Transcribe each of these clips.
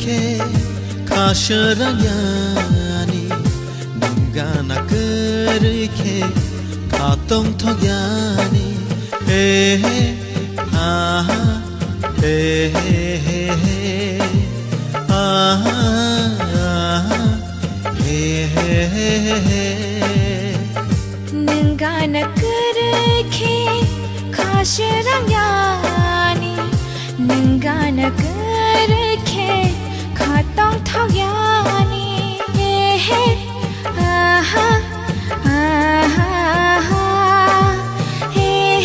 ke kasharanyani ningana kerke katong thogyani he ah he ah he ningana kerke kasharanyani ningana kerke katong thogyani he ah ah he ah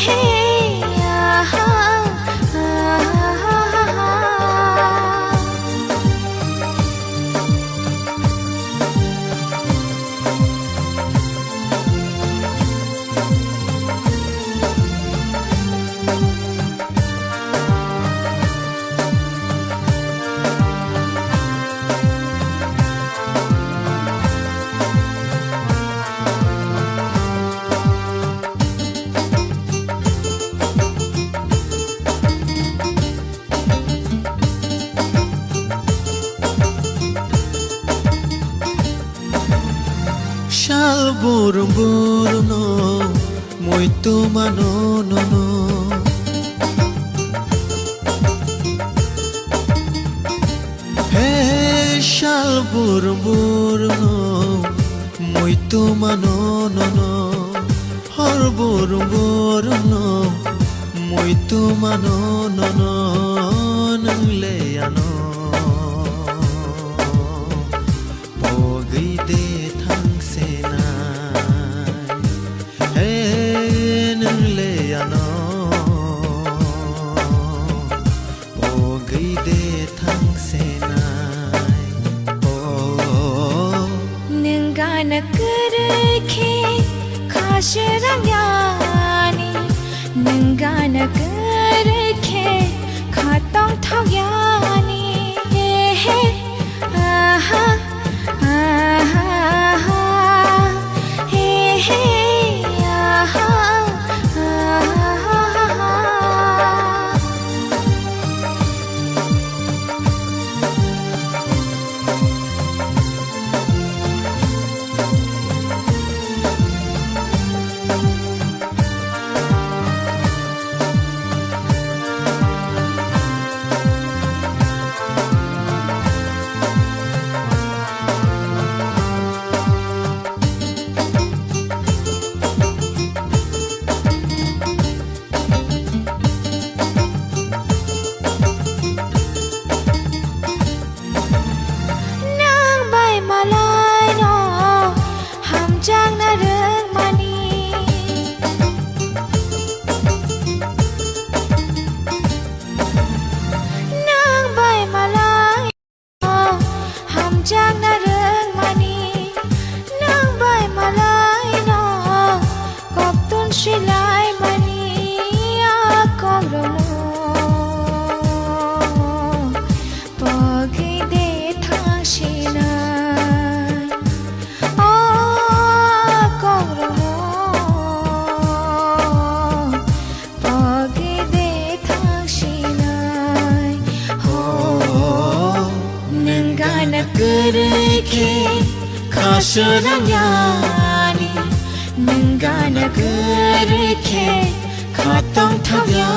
Shal burung burung no, muito mano no no. Hey, shal burung burung no, muito mano no no. Hor burung burung no, muito mano no no. Nang leyano, pogi de thang sena. Hey, nang leyano, pogi de thang sena. Oh, ningana kerke kasharanyani ningana kerke katong thogyani he ah ah he ah kerke kasharanyani ningana kerke katong thogyani